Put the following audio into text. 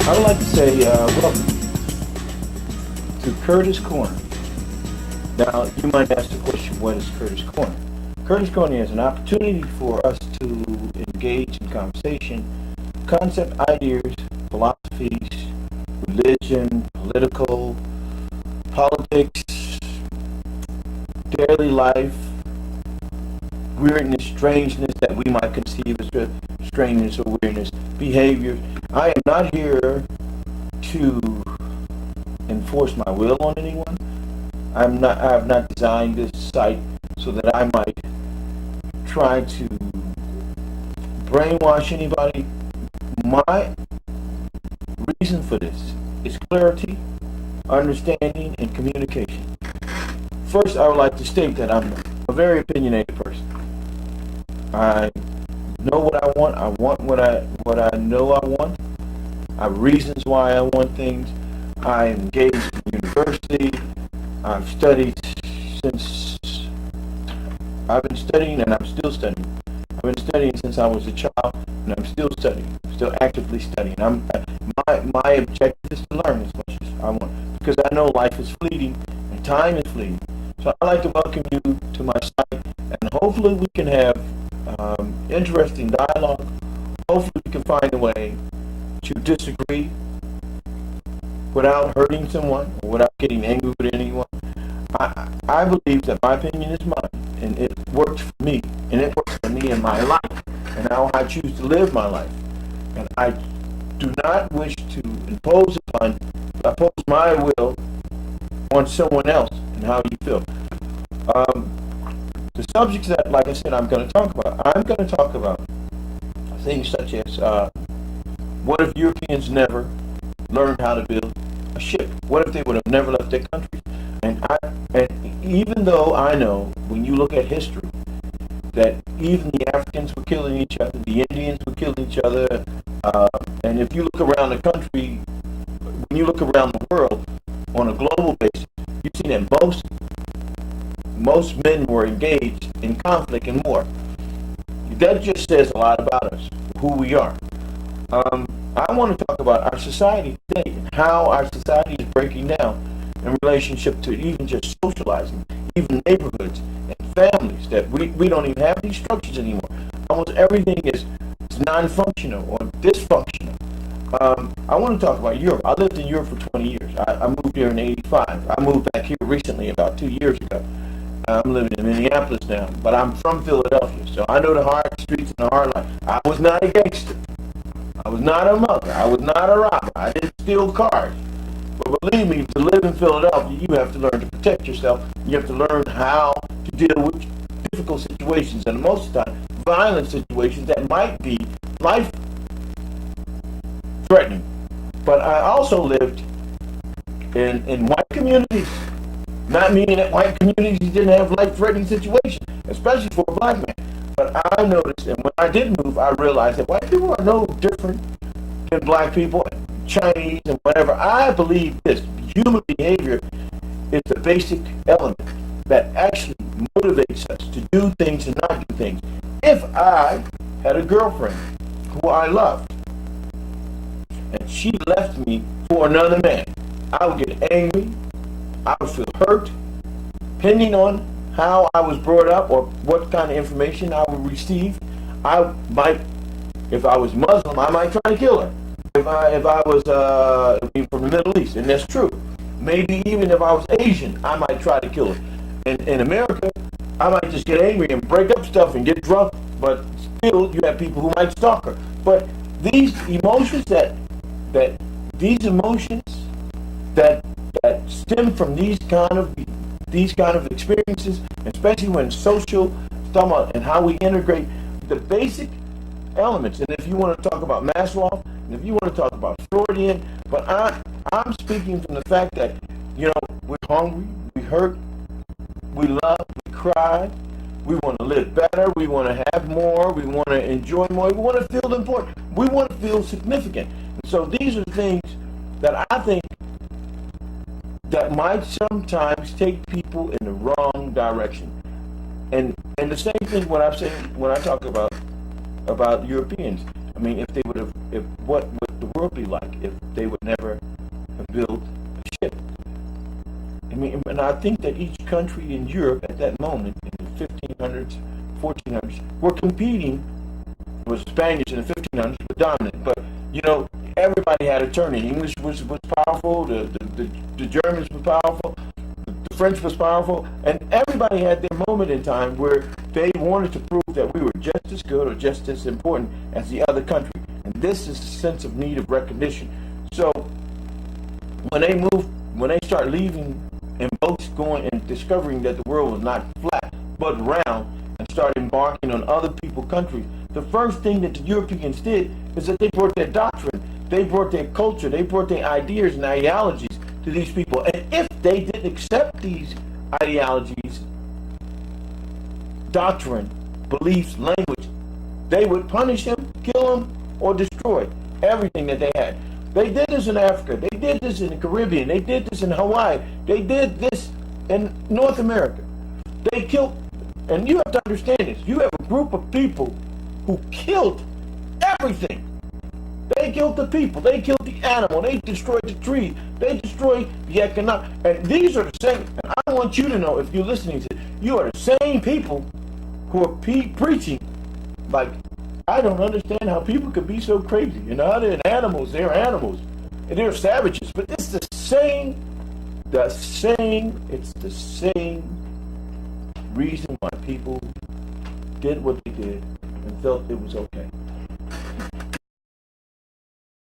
I'd like to say welcome to Curtis Corner. Now, you might ask the question, what is Curtis Corner? Curtis Corner is an opportunity for us to engage in conversation, concept ideas, philosophies, religion, political, politics, daily life, weirdness, strangeness that we might conceive as strangeness or weirdness, behavior. I am not here to enforce my will on anyone. I have not designed this site so that I might try to brainwash anybody. My reason for this is clarity, understanding, and communication. First, I would like to state that I'm a very opinionated person. I know what I want. I want what I know I want. I have reasons why I want things. I am engaged in university. I've studied since I've been studying, and I'm still studying. I've been studying since I was a child, and I'm still studying, still actively studying. My objective is to learn as much as I want, because I know life is fleeting and time is fleeting. So I'd like to welcome you to my site, and hopefully we can have interesting dialogue. Hopefully we can find a way to disagree without hurting someone or without getting angry with anyone. I believe that my opinion is mine, and it works for me, and it works for me in my life, and how I choose to live my life. And I do not wish to impose my will on someone else and how you feel. The subjects that, like I said, I'm going to talk about things such as what if Europeans never learned how to build a ship? What if they would have never left their country? And even though I know, when you look at history, that even the Africans were killing each other, the Indians were killing each other, and if you look around the country, when you look around the world on a global basis, you see that most men were engaged in conflict and war. That just says a lot about us, who we are. I want to talk about our society today and how our society is breaking down in relationship to even just socializing, even neighborhoods and families, that we don't even have these structures anymore. Almost everything is non-functional or dysfunctional. I want to talk about Europe. I lived in Europe for 20 years. I moved here in '85. I moved back here recently, about 2 years ago. I'm living in Minneapolis now, but I'm from Philadelphia, so I know the hard streets and the hard life. I was not a gangster. I was not a mugger. I was not a robber. I didn't steal cars. But believe me, to live in Philadelphia, you have to learn to protect yourself. You have to learn how to deal with difficult situations, and most of the time, violent situations that might be life-threatening. But I also lived in white communities. Not meaning that white communities didn't have life-threatening situations, especially for a black man. But I noticed, and when I did move, I realized that white people are no different than black people, Chinese, and whatever. I believe this: human behavior is the basic element that actually motivates us to do things and not do things. If I had a girlfriend who I loved, and she left me for another man, I would get angry. I would feel hurt, depending on how I was brought up or what kind of information I would receive. I might, if I was Muslim, I might try to kill her. If I was from the Middle East, and that's true. Maybe even if I was Asian, I might try to kill her. In America, I might just get angry and break up stuff and get drunk, but still you have people who might stalk her. But these emotions that stem from these kind of experiences, especially when social stuff and how we integrate the basic elements. And if you want to talk about Maslow, and if you want to talk about Freudian, but I'm speaking from the fact that, we're hungry, we hurt, we love, we cry, we want to live better, we want to have more, we want to enjoy more, we want to feel important, we want to feel significant. And so these are things that I think that might sometimes take people in the wrong direction. And the same thing when I talk about Europeans. I mean, if what the world be like if they would never have built a ship? I mean, and I think that each country in Europe at that moment, in the 1500s, 1400s, were competing. It was Spaniards in the 1500s were dominant, but you know, everybody had a turn. The English was powerful, the Germans were powerful, the French was powerful, and everybody had their moment in time where they wanted to prove that we were just as good or just as important as the other country. And this is a sense of need of recognition. So when they start leaving in boats going and discovering that the world was not flat but round, and start embarking on other people's countries, the first thing that the Europeans did is that they brought their doctrine, they brought their culture, they brought their ideas and ideologies to these people. And if they didn't accept these ideologies, doctrine, beliefs, language, they would punish them, kill them, or destroy everything that they had. They did this in Africa. They did this in the Caribbean. They did this in Hawaii. They did this in North America. They killed, and you have to understand this, you have a group of people who killed everything. They killed the people. They killed the animal. They destroyed the tree. They destroyed the economic. And these are the same, and I want you to know, if you're listening to it, you are the same people who are preaching like, I don't understand how people could be so crazy. You know, they're animals, and they're savages. But it's the same reason why people did what they did and felt it was okay.